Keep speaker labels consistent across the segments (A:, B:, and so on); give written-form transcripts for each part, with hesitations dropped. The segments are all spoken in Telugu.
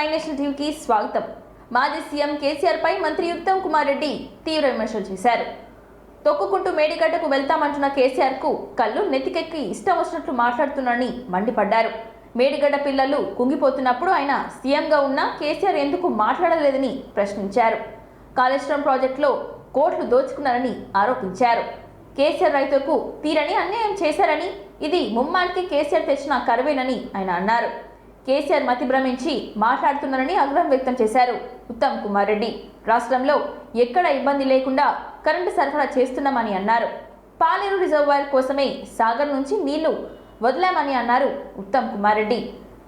A: నైన్ నేషనల్ టీవీకి స్వాగతం. మాజీ సీఎం కేసీఆర్ పై మంత్రి ఉత్తమ్ కుమార్ రెడ్డి తీవ్ర విమర్శలు చేశారు. తొక్కుకుంటూ మేడిగడ్డకు వెళ్తామంటున్న కేసీఆర్ కు కళ్ళు నెత్తికెక్కి ఇష్టం వచ్చినట్లు మాట్లాడుతున్నారని మండిపడ్డారు. మేడిగడ్డ పిల్లలు కుంగిపోతున్నప్పుడు ఆయన సీఎంగా ఉన్న కేసీఆర్ ఎందుకు మాట్లాడలేదని ప్రశ్నించారు. కాళేశ్వరం ప్రాజెక్టులో కోట్లు దోచుకున్నారని ఆరోపించారు. కేసీఆర్ రైతులకు తీరని అన్యాయం చేశారని, ఇది ముమ్మాటికి కేసీఆర్ తెచ్చిన కరువేనని ఆయన అన్నారు. కేసీఆర్ మతి భ్రమించి మాట్లాడుతున్నారని ఆగ్రహం వ్యక్తం చేశారు ఉత్తమ్ కుమార్ రెడ్డి. రాష్ట్రంలో ఎక్కడ ఇబ్బంది లేకుండా కరెంటు సరఫరా చేస్తున్నామని అన్నారు. పాలేరు రిజర్వాయర్ కోసమే సాగర్ నుంచి నీళ్లు వదిలామని అన్నారు ఉత్తమ్ కుమార్ రెడ్డి.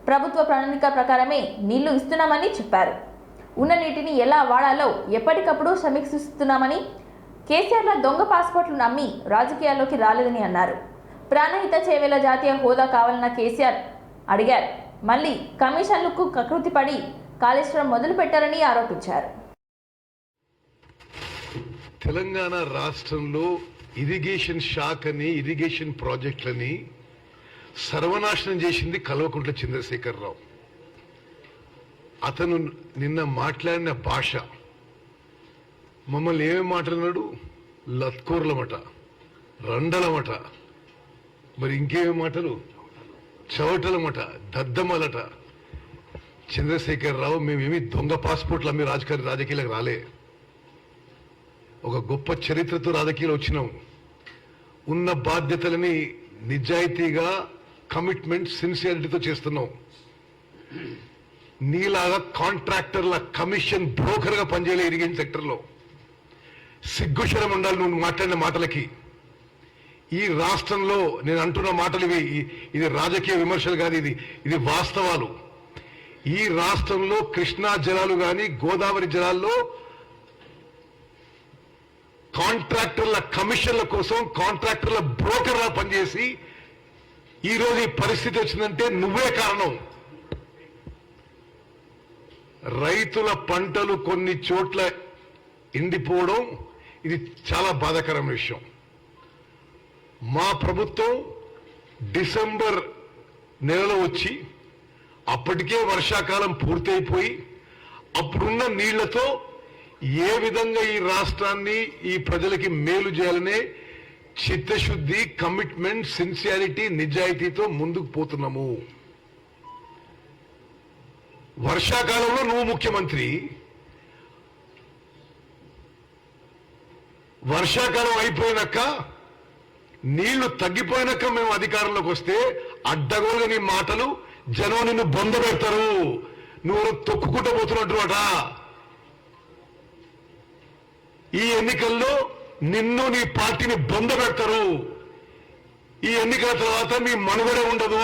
A: ప్రభుత్వ ప్రణాళిక ప్రకారమే నీళ్లు ఇస్తున్నామని చెప్పారు. ఉన్న నీటిని ఎలా వాడాలో ఎప్పటికప్పుడు సమీక్షిస్తున్నామని, కేసీఆర్ల దొంగ పాస్పోర్ట్లు నమ్మి రాజకీయాల్లోకి రాలేదని అన్నారు. ప్రాణహిత చేవేల జాతీయ హోదా కావాలన్న కేసీఆర్ అడిగారు. మళ్లీ కమిషన్లకు కకృతిపడి కాళేశ్వరం మొదలు పెట్టారని ఆరోపించారు.
B: తెలంగాణ రాష్ట్రంలో ఇరిగేషన్ శాఖ అని, ఇరిగేషన్ ప్రాజెక్టులని సర్వనాశనం చేసింది కల్వకుంట్ల చంద్రశేఖరరావు. అతను నిన్న మాట్లాడిన భాష, మమ్మల్ని ఏమేమి మాట్లాడినాడు? లత్కోర్లమట, రండలమట, మరి ఇంకేమేమి మాటలు? చవటలమట, దద్దమ్మలట. చంద్రశేఖరరావు, మేమేమి దొంగ పాస్పోర్ట్లు అమ్మి రాజకీయాలకు రాలే. ఒక గొప్ప చరిత్రతో రాజకీయాలు వచ్చినాం. ఉన్న బాధ్యతలని నిజాయితీగా, కమిట్మెంట్, సిన్సియారిటీతో చేస్తున్నాం. నీలాగా కాంట్రాక్టర్ల కమిషన్ బ్రోకర్గా పనిచేయలే ఇరిగేషన్ సెక్టర్లో. సిగ్గుశరం ఉండాలి నువ్వు మాట్లాడిన మాటలకి. ఈ రాష్ట్రంలో నేను అంటున్న మాటలు ఇది రాజకీయ విమర్శలు కాదు, ఇది వాస్తవాలు. ఈ రాష్ట్రంలో కృష్ణా జలాలు కానీ, గోదావరి జలాల్లో కాంట్రాక్టర్ల కమిషన్ల కోసం కాంట్రాక్టర్ల బ్రోకర్లా పనిచేసి ఈరోజు ఈ పరిస్థితి వచ్చిందంటే నువ్వే కారణం. రైతుల పంటలు కొన్ని చోట్ల ఎండిపోవడం ఇది చాలా బాధాకరమైన విషయం. మా ప్రభుత్వం డిసెంబర్ నెలలో వచ్చి అప్పటికే వర్షాకాలం పూర్తయిపోయి అప్పుడున్న నీళ్లతో ఏ విధంగా ఈ రాష్ట్రాన్ని, ఈ ప్రజలకి మేలు చేయాలనే చిత్తశుద్ధి, కమిట్మెంట్, సిన్సియారిటీ, నిజాయితీతో ముందుకు పోతున్నాము. వర్షాకాలంలో నువ్వు ముఖ్యమంత్రి, వర్షాకాలం అయిపోయినాక, నీళ్లు తగ్గిపోయినాక మేము అధికారంలోకి వస్తే అడ్డగోలుగా నీ మాటలు, జనం నిన్ను బొంద పెడతారు. నువ్వు తొక్కుకుంటూ పోతున్నట్టుమాట. ఈ ఎన్నికల్లో నిన్ను, నీ పార్టీని బొంద పెడతారు. ఈ ఎన్నికల తర్వాత మీ మనుగడే ఉండదు.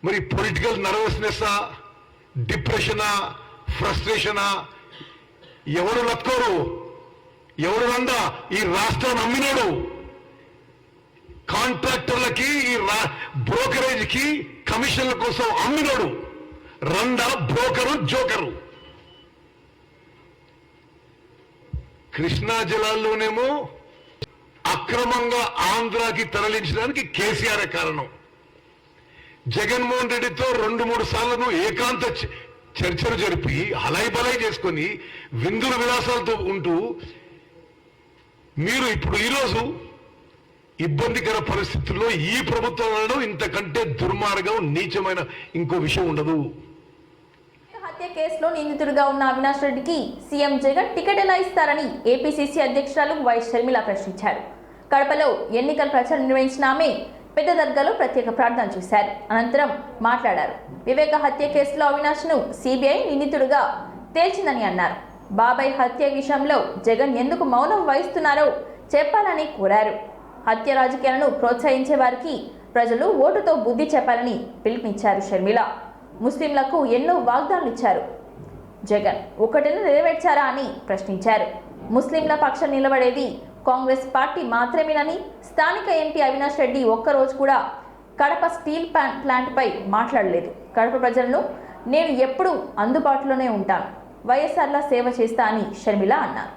B: మరి పొలిటికల్ నర్వస్నెస్సా, డిప్రెషనా, ఫ్రస్ట్రేషనా? ఎవరు లక్కోరు, ఎవరు రండా? ఈ రాష్ట్రాన్ని అమ్మినాడు. కాంట్రాక్టర్లకి, ఈ బ్రోకరేజ్ కి కమిషన్ల కోసం అమ్మినాడు. రండా, బ్రోకరు, జోకరు. కృష్ణా జలాల్లోనేమో అక్రమంగా ఆంధ్రాకి తరలించడానికి కేసీఆర్ కారణం. జగన్మోహన్ రెడ్డితో 2-3 సార్లు ఏకాంత చర్చలు జరిపి హలై బలై చేసుకొని విందుల విలాసాలతో ఉంటూ మీరు ఇప్పుడు ఈరోజు ఇబ్బందికర పరిస్థితుల్లో ఈ ప్రభుత్వంలో ఇంతకంటే దుర్మార్గం, నీచమైన ఇంకో విషయం ఉండదు.
A: హత్య కేసులో నిందితుడిగా ఉన్న అవినాష్ రెడ్డికి సీఎం జగన్ టికెట్ ఎలా ఇస్తారని ఏపీసీసీ అధ్యక్షురాలు వై షర్మిల ప్రశ్నించారు. కడపలో ఎన్నికల ప్రచారం నిర్వహించిన ఆమె పెద్ద దర్గాలో ప్రత్యేక ప్రార్థన చేశారు. అనంతరం మాట్లాడారు. వివేక హత్య కేసులో అవినాష్ ను సిబిఐ నిందితుడిగా తేల్చిందని అన్నారు. బాబాయ్ హత్య విషయంలో జగన్ ఎందుకు మౌనం వహిస్తున్నారో చెప్పాలని కోరారు. హత్య రాజకీయాలను ప్రోత్సహించే వారికి ప్రజలు ఓటుతో బుద్ధి చెప్పాలని పిలుపునిచ్చారు షర్మిల. ముస్లింలకు ఎన్నో వాగ్దానాలు ఇచ్చారు జగన్, ఒకటిని నెరవేర్చారా అని ప్రశ్నించారు. ముస్లింల పక్షం నిలబడేది కాంగ్రెస్ పార్టీ మాత్రమేనని, స్థానిక ఎంపీ అవినాష్ రెడ్డి ఒక్కరోజు కూడా కడప స్టీల్ ప్లాంట్ పై మాట్లాడలేదు. కడప ప్రజలను నేను ఎప్పుడూ అందుబాటులోనే ఉంటాను, వైఎస్ఆర్ల సేవ చేస్తా అని షర్మిల అన్నారు.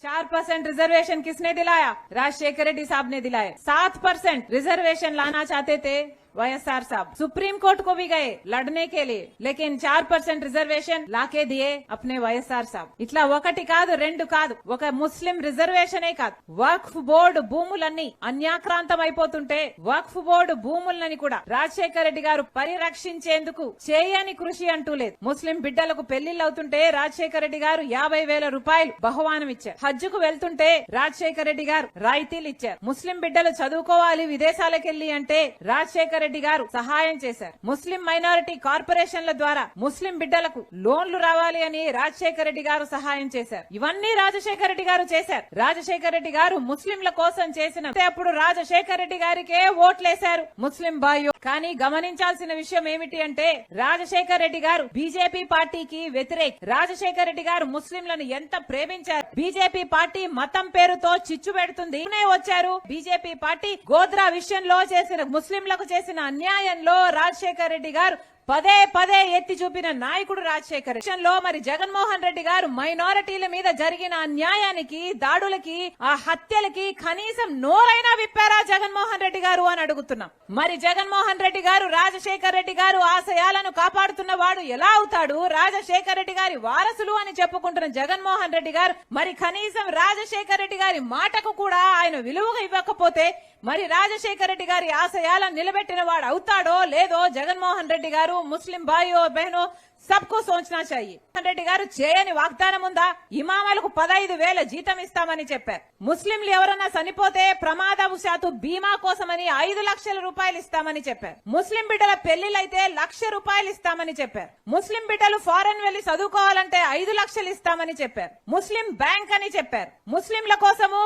C: 4% रिजर्वेशन किसने दिलाया? राजशेखर रेड्डी साहब ने दिलाया। 7% रिजर्वेशन लाना चाहते थे वाईएसआर साहब सुप्रीम कोर्ट को भी गए लड़ने के लिए, लेकिन 4% रिजर्वेशन लाके दिए अपने వైఎస్ఆర్ సాబ్. ఇట్లా ఒకటి కాదు రెండు కాదు, ఒక ముస్లిం రిజర్వేషనే కాదు, వక్ఫ్ బోర్డు భూములన్నీ అన్యాక్రాంతం అయిపోతుంటే వక్ఫ్ బోర్డు భూములని కూడా రాజశేఖర రెడ్డి గారు పరిరక్షించేందుకు చేయని కృషి అంటూ లేదు. ముస్లిం బిడ్డలకు పెళ్లిళ్ళు అవుతుంటే రాజశేఖర రెడ్డి గారు 50,000 రూపాయలు బహుమానం ఇచ్చారు. హజ్జుకు వెళ్తుంటే రాజశేఖర రెడ్డి గారు రాయితీలు ఇచ్చారు. ముస్లిం బిడ్డలు చదువుకోవాలి విదేశాలకెళ్లి అంటే రాజశేఖర రెడ్డి గారు సహాయం చేశారు. ముస్లిం మైనారిటీ కార్పొరేషన్ల ద్వారా ముస్లిం బిడ్డలకు లోన్లు రావాలి అని రాజశేఖర రెడ్డి గారు సహాయం చేశారు. ఇవన్నీ రాజశేఖర రెడ్డి గారు చేశారు. రాజశేఖర రెడ్డి గారు ముస్లింల కోసం చేసిన అప్పుడు రాజశేఖర రెడ్డి గారికే ఓట్లేశారు ముస్లిం బాయ్యో. కానీ గమనించాల్సిన విషయం ఏమిటి అంటే రాజశేఖర రెడ్డి గారు బీజేపీ పార్టీకి వ్యతిరేక. రాజశేఖర రెడ్డి గారు ముస్లింలను ఎంత ప్రేమించారు. బీజేపీ పార్టీ మతం పేరుతో చిచ్చు పెడుతుంది. వచ్చారు బీజేపీ పార్టీ గోద్రా విషయంలో చేసిన ముస్లింలకు చేసిన అన్యాయంలో రాజశేఖర రెడ్డి గారు పదే పదే ఎత్తి చూపిన నాయకుడు రాజశేఖర్. లో మరి జగన్మోహన్ రెడ్డి గారు మైనారిటీల మీద జరిగిన అన్యాయానికి, దాడులకి, ఆ హత్యలకి కనీసం నోరైనా విప్పారా జగన్మోహన్ రెడ్డి గారు అని అడుగుతున్నాం. మరి జగన్మోహన్ రెడ్డి గారు రాజశేఖర్ రెడ్డి గారు ఆశయాలను కాపాడుతున్న వాడు ఎలా అవుతాడు? రాజశేఖర్ రెడ్డి గారి వారసులు అని చెప్పుకుంటున్న జగన్మోహన్ రెడ్డి గారు మరి కనీసం రాజశేఖర్ రెడ్డి గారి మాటకు కూడా ఆయన విలువగా ఇవ్వకపోతే మరి రాజశేఖర రెడ్డి గారి ఆశయాలను నిలబెట్టిన వాడు అవుతాడో లేదో జగన్మోహన్ రెడ్డి గారు ముస్లిం భాయో బహనో సబ్కు సోచనా చాయి. రెడ్డి గారు చేయని వాగ్దానం ఉందా? ఇమామలకు 15,000 జీతం ఇస్తామని చెప్పారు. ముస్లింలు ఎవరన్నా చనిపోతే ప్రమాదవశాత్తు బీమా కోసమని 5 లక్షల రూపాయలు ఇస్తామని చెప్పారు. ముస్లిం బిడ్డల పెళ్లిళ్లైతే 1,00,000 రూపాయలు ఇస్తామని చెప్పారు. ముస్లిం బిడ్డలు ఫారెన్ వెళ్లి చదువుకోవాలంటే 5 లక్షలు ఇస్తామని చెప్పారు. ముస్లిం బ్యాంక్ అని చెప్పారు. ముస్లింల కోసము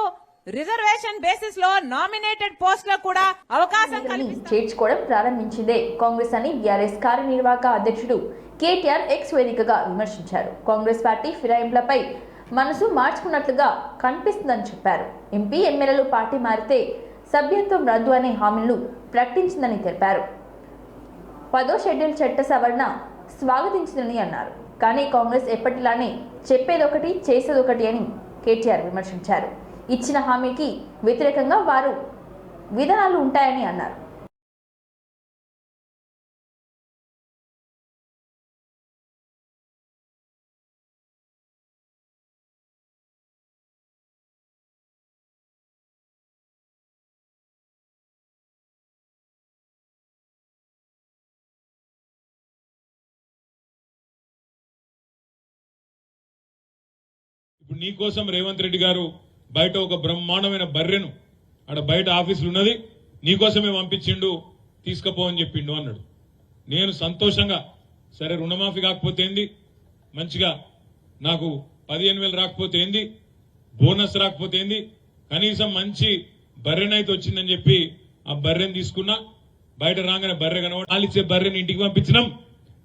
C: రిజర్వేషన్ బేసిస్ లో నామినేటెడ్ పోస్టులకు కూడా అవకాశం
A: చేర్చుకోవడం ప్రారంభించిందే కాంగ్రెస్ అని బీఆర్ఎస్ కార్యనిర్వాహక అధ్యక్షుడు కేటీఆర్ ఎక్స్ వేదికగా విమర్శించారు. కాంగ్రెస్ పార్టీ ఫిరాయింపులపై మనసు మార్చుకున్నట్లుగా కనిపిస్తుందని చెప్పారు. ఎంపీ ఎమ్మెల్యేలు పార్టీ మారితే సభ్యత్వం రద్దు అనే హామీలను ప్రకటించిందని తెలిపారు. 10వ షెడ్యూల్ చట్ట సవరణ స్వాగతించిందని అన్నారు. కానీ కాంగ్రెస్ ఎప్పటిలానే చెప్పేదొకటి చేసేదొకటి అని కేటీఆర్ విమర్శించారు. ఇచ్చిన హామీకి వ్యతిరేకంగా వారు విధానాలు ఉంటాయని అన్నారు.
D: ఇప్పుడు నీ కోసం రేవంత్ రెడ్డి గారు బయట ఒక బ్రహ్మాండమైన బర్రెను ఆడ బయట ఆఫీసులు ఉన్నది నీకోసమే పంపించిండు, తీసుకుపోవని చెప్పిండు అన్నాడు. నేను సంతోషంగా సరే రుణమాఫీ కాకపోతే ఏంది, మంచిగా నాకు 15,000 రాకపోతే ఏంది, బోనస్ రాకపోతే ఏంది, కనీసం మంచి బర్రెనైతే వచ్చిందని చెప్పి ఆ బర్రెని తీసుకున్నా. బయట రాగానే బర్రె కనబడి పాలిచ్చే బర్రెని ఇంటికి పంపించినాం.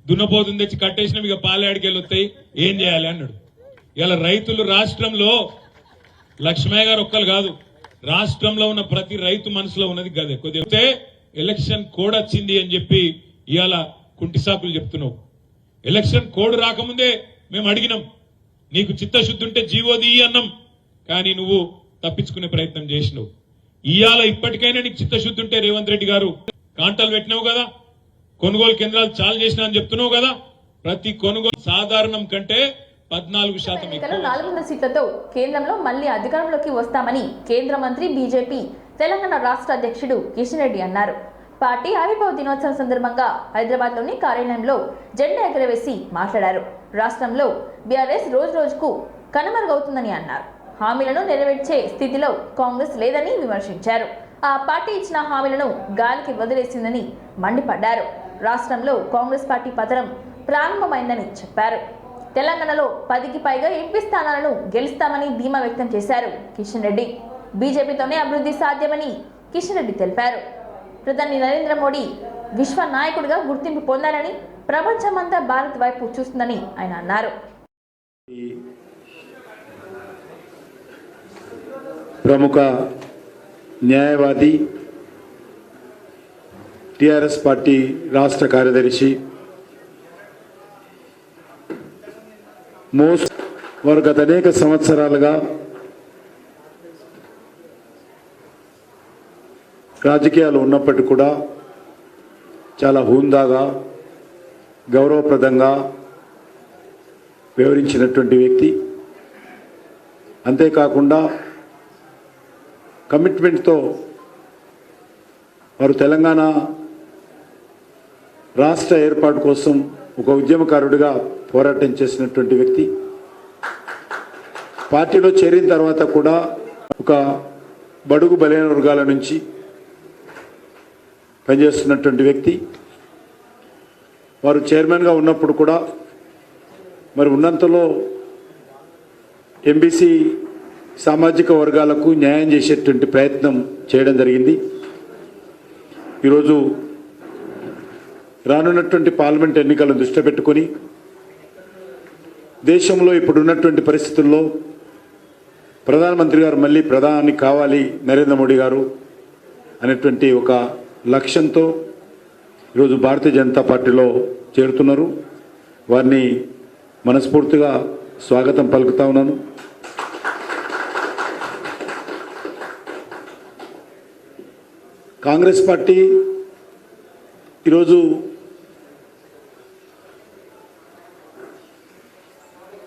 D: దున్నపోతుంది తెచ్చి కట్టేసినాం, ఇక పాలే అడికెళ్ళి వస్తాయి, ఏం చేయాలి అన్నాడు. ఇలా రైతులు రాష్ట్రంలో లక్ష్మయ్య గారు ఒక్కరు కాదు, రాష్ట్రంలో ఉన్న ప్రతి రైతు మనసులో ఉన్నది గదే. కొద్దిగా ఎలక్షన్ కోడ్ వచ్చింది అని చెప్పి ఇవాళ కుంటి సాకులు చెప్తున్నావు. ఎలక్షన్ కోడ్ రాకముందే మేము అడిగినాం, నీకు చిత్తశుద్ధి ఉంటే జీవోది అన్నాం, కానీ నువ్వు తప్పించుకునే ప్రయత్నం చేసినావు. ఇవాళ ఇప్పటికైనా నీకు చిత్తశుద్ధి ఉంటే రేవంత్ రెడ్డి గారు కాంటాలు పెట్టినావు కదా, కొనుగోలు కేంద్రాలు చాలు చేసినా అని చెప్తున్నావు కదా. ప్రతి కొనుగోలు సాధారణం కంటే 14% ఎక్కువ.
A: 400 సీట్లతో కేంద్రంలో మళ్లీ అధికారంలోకి వస్తామని కేంద్ర మంత్రి బీజేపీ తెలంగాణ రాష్ట్ర అధ్యక్షుడు కిషన్ రెడ్డి అన్నారు. పార్టీ ఆవిర్భావ దినోత్సవం సందర్భంగా హైదరాబాద్లోని కార్యాలయంలో జెండా ఎగరవేసి మాట్లాడారు. రాష్ట్రంలో బీఆర్ఎస్ రోజుకు కనుమరుగవుతుందని అన్నారు. హామీలను నెరవేర్చే స్థితిలో కాంగ్రెస్ లేదని విమర్శించారు. ఆ పార్టీ ఇచ్చిన హామీలను గాలికి వదిలేసిందని మండిపడ్డారు. రాష్ట్రంలో కాంగ్రెస్ పార్టీ పతనం ప్రారంభమైందని చెప్పారు. తెలంగాణలో 10కి పైగా ఎంపీ స్థానాలను గెలుస్తామని ధీమా వ్యక్తం చేశారు కిషన్ రెడ్డి. బీజేపీతోనే అభివృద్ధి సాధ్యమని కిషన్ రెడ్డి తెలిపారు. ప్రధాని నరేంద్ర మోడీ విశ్వ నాయకుడిగా గుర్తింపు పొందారని, ప్రపంచమంతా భారత్ వైపు చూస్తుందని ఆయన అన్నారు.
E: ప్రముఖ న్యాయవాది, టిఆర్ఎస్ పార్టీ రాష్ట్ర కార్యదర్శి, వారు గత అనేక సంవత్సరాలుగా రాజకీయాలు ఉన్నప్పటికీ కూడా చాలా హుందాగా గౌరవప్రదంగా వివరించినటువంటి వ్యక్తి. అంతేకాకుండా కమిట్మెంట్తో వారు తెలంగాణ రాష్ట్ర ఏర్పాటు కోసం ఒక ఉద్యమకారుడిగా పోరాటం చేసినటువంటి వ్యక్తి. పార్టీలో చేరిన తర్వాత కూడా ఒక బడుగు బలైన వర్గాల నుంచి పనిచేస్తున్నటువంటి వ్యక్తి. వారు చైర్మన్గా ఉన్నప్పుడు కూడా మరి ఉన్నంతలో ఎంబీసీ సామాజిక వర్గాలకు న్యాయం చేసేటువంటి ప్రయత్నం చేయడం జరిగింది. ఈరోజు రానున్నటువంటి పార్లమెంట్ ఎన్నికలను దృష్టి పెట్టుకొని దేశంలో ఇప్పుడున్నటువంటి పరిస్థితుల్లో ప్రధానమంత్రి గారు మళ్ళీ ప్రధాని కావాలి నరేంద్ర మోడీ గారు అనేటువంటి ఒక లక్ష్యంతో ఈరోజు భారతీయ జనతా పార్టీలో చేరుతున్నారు. వారిని మనస్ఫూర్తిగా స్వాగతం పలుకుతా ఉన్నాను. కాంగ్రెస్ పార్టీ ఈరోజు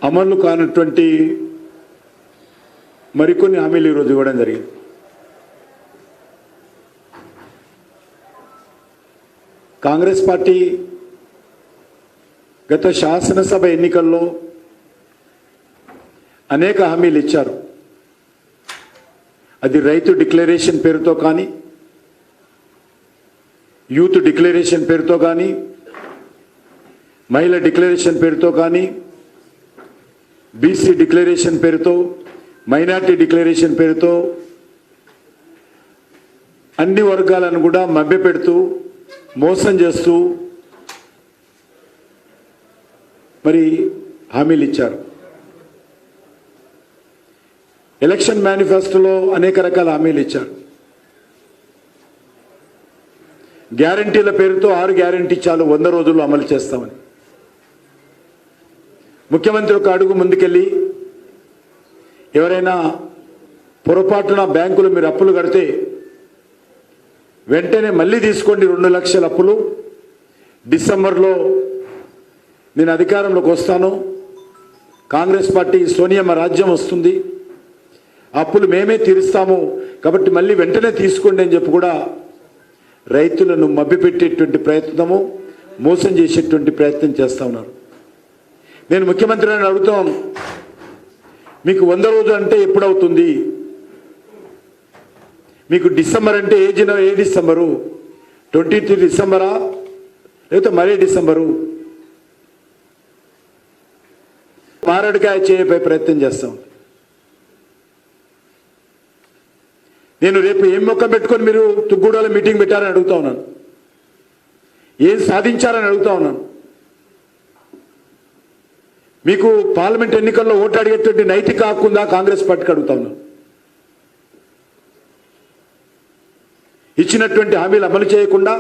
E: అమలు కానటువంటి మరికొన్ని హామీలు ఈరోజు ఇవ్వడం జరిగింది. కాంగ్రెస్ పార్టీ గత శాసనసభ ఎన్నికల్లో అనేక హామీలు ఇచ్చారు. అది రైతు డిక్లరేషన్ పేరుతో కానీ, యూత్ డిక్లరేషన్ పేరుతో కానీ, మహిళా డిక్లరేషన్ పేరుతో కానీ, బీసీ డిక్లరేషన్ పేరుతో, మైనార్టీ డిక్లరేషన్ పేరుతో అన్ని వర్గాలను కూడా మభ్యపెడుతూ మోసం చేస్తూ మరి హామీలు ఇచ్చారు. ఎలక్షన్ మేనిఫెస్టోలో అనేక రకాల హామీలు ఇచ్చారు. గ్యారంటీల పేరుతో 6 గ్యారంటీ చాలు 100 రోజుల్లో అమలు చేస్తామని. ముఖ్యమంత్రి ఒక అడుగు ముందుకెళ్ళి ఎవరైనా పొరపాటున బ్యాంకులు మీరు అప్పులు కడితే వెంటనే మళ్ళీ తీసుకోండి 2 లక్షల అప్పులు, డిసెంబర్లో నేను అధికారంలోకి వస్తాను, కాంగ్రెస్ పార్టీ సోనియమ్మ రాజ్యం వస్తుంది, అప్పులు మేమే తీరుస్తాము కాబట్టి మళ్ళీ వెంటనే తీసుకోండి అని చెప్పి కూడా రైతులను మభ్యపెట్టేటువంటి ప్రయత్నము, మోసం చేసేటువంటి ప్రయత్నం చేస్తూ ఉన్నారు. నేను ముఖ్యమంత్రిని అడుగుతాను, మీకు 100 రోజులు అంటే ఎప్పుడవుతుంది? మీకు డిసెంబర్ అంటే ఏ డిసెంబరు? 23 డిసెంబరా లేకపోతే మరే డిసెంబరు? మారడికాయ చేయబోయే ప్రయత్నం చేస్తాం. నేను రేపు ఏం మొక్క పెట్టుకొని మీరు తుగ్గూడలో మీటింగ్ పెట్టారని అడుగుతా ఉన్నాను. ఏం సాధించారని అడుగుతా ఉన్నాను. మీకు పార్లమెంట్ ఎన్నికల్లో ఓటు అడిగేటువంటి నైతిక హక్కు ఉందా కాంగ్రెస్ పార్టీకి అడుగుతా ఉన్నాను. ఇచ్చినటువంటి హామీలు అమలు చేయకుండా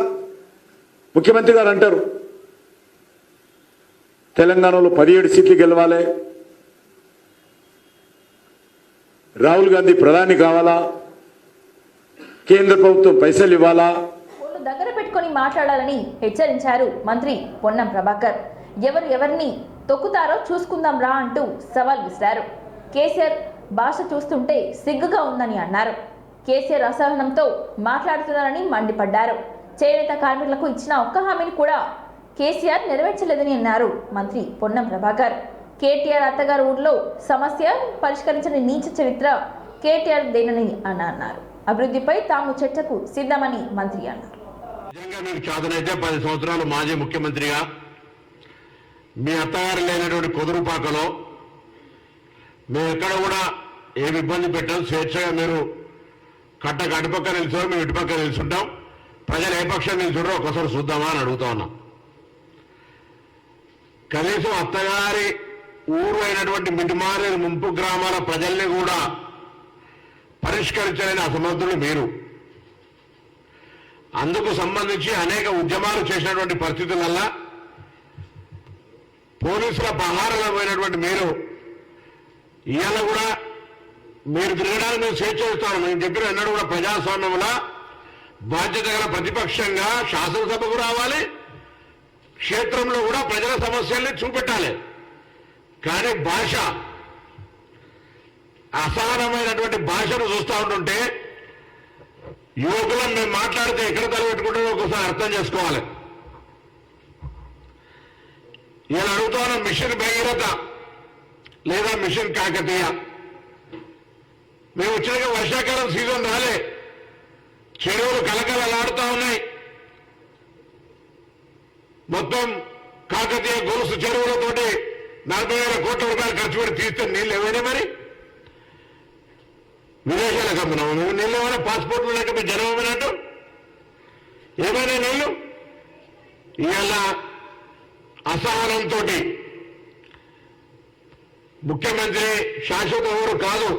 E: ముఖ్యమంత్రి గారు అంటారు తెలంగాణలో 17 సీట్లు గెలవాలి, రాహుల్ గాంధీ ప్రధాని కావాలా, కేంద్ర ప్రభుత్వం పైసలు ఇవ్వాలా.
A: ఒళ్ళు దగ్గర పెట్టుకొని మాట్లాడాలని హెచ్చరించారు మంత్రి పొన్నం ప్రభాకర్. ఎవరిని తొక్కుతారో చూసుకుందాం రా అంటూ సవాల్ విసిరారు. కేసీఆర్ భాష చూస్తుంటే సిగ్గుగా ఉందని అన్నారు. కేసీఆర్ అసహనంతో మాట్లాడుతున్నారని మండిపడ్డారు. చేనేత కార్మికులకు ఇచ్చిన ఒక్క హామీని కూడా కేసీఆర్ నెరవేర్చలేదని అన్నారు మంత్రి పొన్నం ప్రభాకర్. కేటీఆర్ అత్తగారు ఊర్లో సమస్య పరిష్కరించని నీచ చరిత్ర కేటీఆర్ దేనని అన్నారు. అభివృద్ధిపై తాము చర్చకు సిద్ధమని మంత్రి అన్నారు.
F: నిజంగా మీకు చాదనైతే 10 సంవత్సరాలు మాజీ ముఖ్యమంత్రిగా మీ అత్తగారు లేనటువంటి కుదురుపాకలో మేము ఎక్కడ కూడా ఏమి ఇబ్బంది పెట్టాం, స్వేచ్ఛగా మీరు అటుపక్క నిలుచో, మేము ఇటుపక్క నిలుచుంటాం, ప్రజలు ఏ పక్షం నిలుచుంటారో ఒకసారి చూద్దామా అని అడుగుతా ఉన్నాం. కనీసం అత్తగారి ఊరు అయినటువంటి మిటిమారే ముంపు గ్రామాల ప్రజల్ని కూడా పరిష్కరించలేని అసమర్థులు మీరు. అందుకు సంబంధించి అనేక ఉద్యమాలు చేసినటువంటి పరిస్థితులల్లా పోలీసుల పహారలో పోయినటువంటి మీరు ఇవాళ కూడా మీరు తిరగడానికి మేము స్వేచ్ఛ ఇస్తాను. మేము చెప్పిన ఎన్నడూ కూడా ప్రజాస్వామ్యంలో బాధ్యత గల ప్రతిపక్షంగా శాసనసభకు రావాలి, క్షేత్రంలో కూడా ప్రజల సమస్యల్ని చూపెట్టాలి. కానీ భాష, అసహనమైనటువంటి భాషను చూస్తూ ఉంటుంటే యువకులను మేము మాట్లాడితే ఎక్కడ తలపెట్టుకుంటారో ఒకసారి అర్థం చేసుకోవాలి. నేను అడుగుతాను, మిషన్ భగీరథ లేదా మిషన్ కాకతీయ, మేము వచ్చినాక వర్షాకాలం సీజన్ రాలే, చెరువులు కలకలలాడుతూ ఉన్నాయి. మొత్తం కాకతీయ గొలుసు చెరువులతోటి 40,000 కోట్ల రూపాయలు ఖర్చు పెట్టి తీస్తే నీళ్ళు ఏమైనా మరి విదేశాలకు అమ్మినాము. నువ్వు నీళ్ళు ఏమైనా పాస్పోర్ట్లు లేక మీ జనం అమ్మినట్టు ఏమైనా నీళ్లు? ఇవాళ అసహనంతో ముఖ్యమంత్రి శాశ్వత ఎవరు కాదు.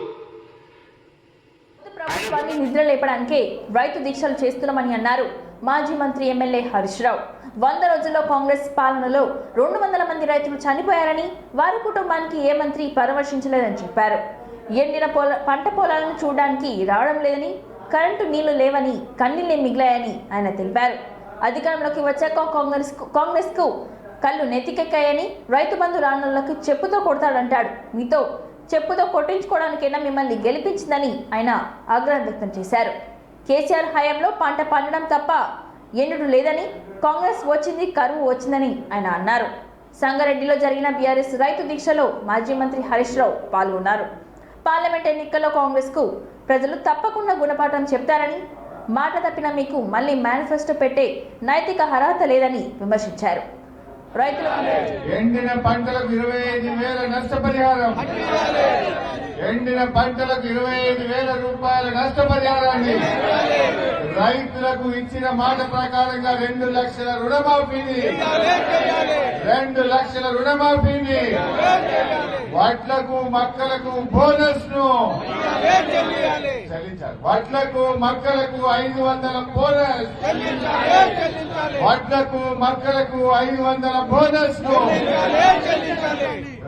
A: ప్రభుత్వాన్ని నిద్ర లేపడానికే రైతు దీక్షలు చేస్తున్నామని అన్నారు మాజీ మంత్రి ఎమ్మెల్యే హరీష్ రావు. 100 రోజుల్లో కాంగ్రెస్ పాలనలో 200 మంది రైతులు చనిపోయారని, వారి కుటుంబానికి ఏ మంత్రి పరామర్శించలేదని చెప్పారు. ఎండిన పంట పొలాలను చూడడానికి రావడం లేదని, కరెంటు నీళ్లు లేవని, కన్నీళ్లే మిగిలాయని ఆయన తెలిపారు. అధికారంలోకి వచ్చాక కాంగ్రెస్ కు కళ్ళు నెత్తికెక్కాయని, రైతు బంధు రానులకు చెప్పుతో కొడతాడంటాడు. మీతో చెప్పుతో కొట్టించుకోవడానికైనా మిమ్మల్ని గెలిపించిందని ఆయన ఆగ్రహం వ్యక్తం చేశారు. కేసీఆర్ హయాంలో పంట పండడం తప్ప ఎండుడు లేదని, కాంగ్రెస్ వచ్చింది కరువు వచ్చిందని ఆయన అన్నారు. సంగారెడ్డిలో జరిగిన బీఆర్ఎస్ రైతు దీక్షలో మాజీ మంత్రి హరీష్ రావు పాల్గొన్నారు. పార్లమెంట్ ఎన్నికల్లో కాంగ్రెస్ కు ప్రజలు తప్పకుండా గుణపాఠం చెప్తారని, మాట తప్పిన మీకు మళ్లీ మేనిఫెస్టో పెట్టే నైతిక అర్హత లేదని విమర్శించారు. రైతులకు
G: ఎండిన పంటలకు 25,000 నష్టపరిహారం, ఎండిన పంటలకు 25,000 రూపాయల నష్టపరిహారాన్ని, రైతులకు ఇచ్చిన మాట ప్రకారంగా 2 లక్షల రుణమాఫీని, 2 లక్షల రుణమాఫీని, వడ్లకు మక్కలకు బోనస్ ను చెల్లించాలి. వడ్లకు మక్కలకు 500 బోనస్, వడ్లకు మక్కలకు 500 బోనస్ ను,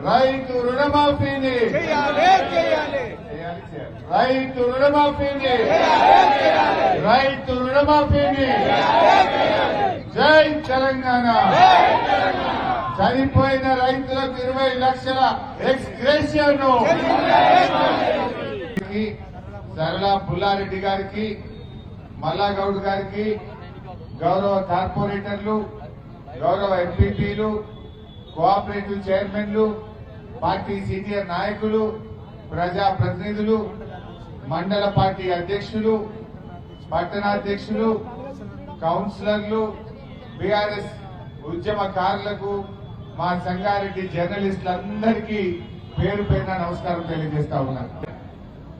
G: రైతు రుణమాఫీని, రైతు రుణమాఫీని, రైతు రుణమాఫీని. జై తెలంగాణ. చనిపోయిన రైతులకు 20 లక్షల ఎక్స్గ్రేషియర్ను సరళ పుల్లారెడ్డి గారికి, మల్లాగౌడ్ గారికి, గౌరవ కార్పొరేటర్లు, గౌరవ ఎంపీపీలు, కోఆపరేటివ్ చైర్మన్లు, పార్టీ సీనియర్ నాయకులు, ప్రజా ప్రతినిధులు, మండల పార్టీ అధ్యక్షులు, పట్టణాధ్యక్షులు, కౌన్సిలర్లు, బీఆర్ఎస్ ఉద్యమకారులకు, మా సంగారెడ్డి జర్నలిస్టులందరికీ పేరు పేరున నమస్కారం తెలియజేస్తా ఉన్నారు.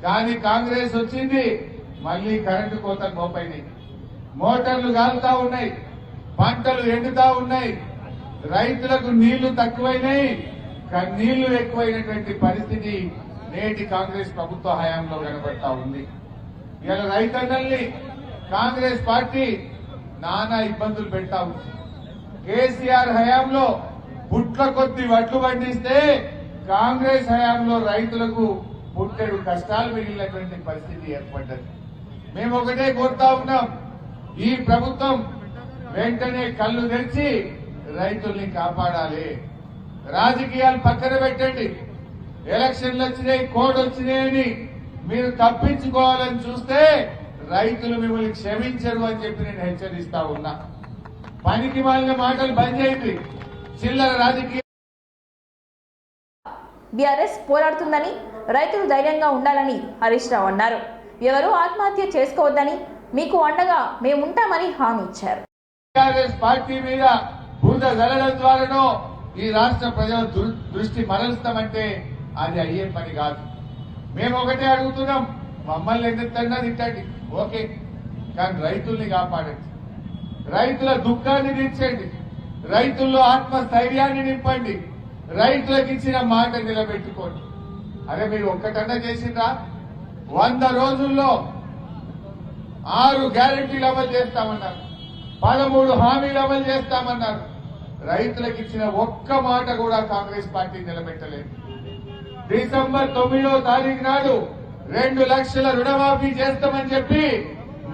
G: కానీ కాంగ్రెస్ వచ్చింది, మళ్లీ కరెంటు కోతలు మోపైనాయి, మోటార్లు కాలుతా ఉన్నాయి, పంటలు ఎండుతా ఉన్నాయి, రైతులకు నీళ్లు తక్కువైనాయి, నీళ్లు ఎక్కువైనటువంటి పరిస్థితి నేటి కాంగ్రెస్ ప్రభుత్వ హయాంలో కనబడతా ఉంది. ఇలా రైతన్నల్ని కాంగ్రెస్ పార్టీ నానా ఇబ్బందులు పెడతా ఉంది. కేసీఆర్ హయాంలో పుట్ల కొద్ది వడ్లు పండిస్తే కాంగ్రెస్ హయాంలో రైతులకు పుట్టెడు కష్టాలు మిగిలినటువంటి పరిస్థితి ఏర్పడ్డది. మేము ఒకటే కోరుతా ఉన్నాం, ఈ ప్రభుత్వం వెంటనే కళ్ళు తెరిచి రైతుల్ని కాపాడాలి. రాజకీయాలు పక్కన పెట్టండి. ఎలక్షన్లు వచ్చినాయి, కోడ్ వచ్చినాయని మీరు తప్పించుకోవాలని చూస్తే రైతులు మిమ్మల్ని క్షమించరు అని చెప్పి నేను హెచ్చరిస్తా ఉన్నా. పనికి మాలిన మాటలు బంద్ చేయండి. చిల్లర రాజకీయ
A: బీఆర్ఎస్ పోరాడుతుందని, రైతులు ధైర్యంగా ఉండాలని హరీష్ రావు అన్నారు. ఎవరూ ఆత్మహత్య చేసుకోవద్దని, మీకు అండగా మేముంటామని హామీ ఇచ్చారు.
G: బీఆర్ఎస్ పార్టీ మీద బురద జల్లడం ద్వారానో ఈ రాష్ట్ర ప్రజల దృష్టి మరలుస్తామంటే అది అయ్యే పని కాదు. మేము ఒకటే అడుగుతున్నాం, మమ్మల్ని ఎందుకన్నా తిట్టండి, ఓకే, కానీ రైతుల్ని కాపాడండి, రైతుల దుఃఖాన్ని తీర్చండి, రైతుల్లో ఆత్మస్థైర్యాన్ని నింపండి, రైతులకు ఇచ్చిన మాట నిలబెట్టుకోండి. అదే మీరు ఒక్కటన్నా చేసిండ్రా? 100 రోజుల్లో 6 గ్యారెంటీలు అమలు చేస్తామన్నారు, 13 హామీలు అమలు చేస్తామన్నారు. రైతులకు ఇచ్చిన ఒక్క మాట కూడా కాంగ్రెస్ పార్టీ నిలబెట్టలేదు. డిసెంబర్ 9వ తారీఖు నాడు 2 లక్షల రుణమాఫీ చేస్తామని చెప్పి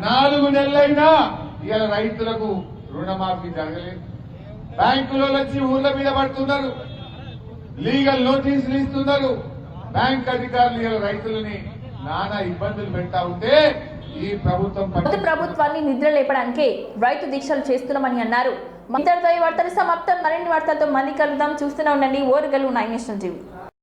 G: 4 నెలలైనా ఇవాళ రైతులకు రుణమాఫీ జరగలేదు. బ్యాంకులో వచ్చి ఊర్ల మీద పడుతున్నారు, లీగల్ నోటీసులు ఇస్తున్నారు. బ్యాంక్ అధికారులు ఇవాళ రైతులని నానా ఇబ్బందులు పెడతా ఉంటే ఈ ప్రభుత్వం
A: కొత్త ప్రభుత్వాన్ని నిద్ర లేపడానికే రైతు దీక్షలు చేస్తున్నామని అన్నారు. ఇంతటితో ఈ వార్తలు సమాప్తం. మరిన్ని వార్తలతో మళ్ళీ కలుద్దాం. చూస్తూనే ఉండండి ఓరుగల్లు 9 నేషనల్ టీవీ.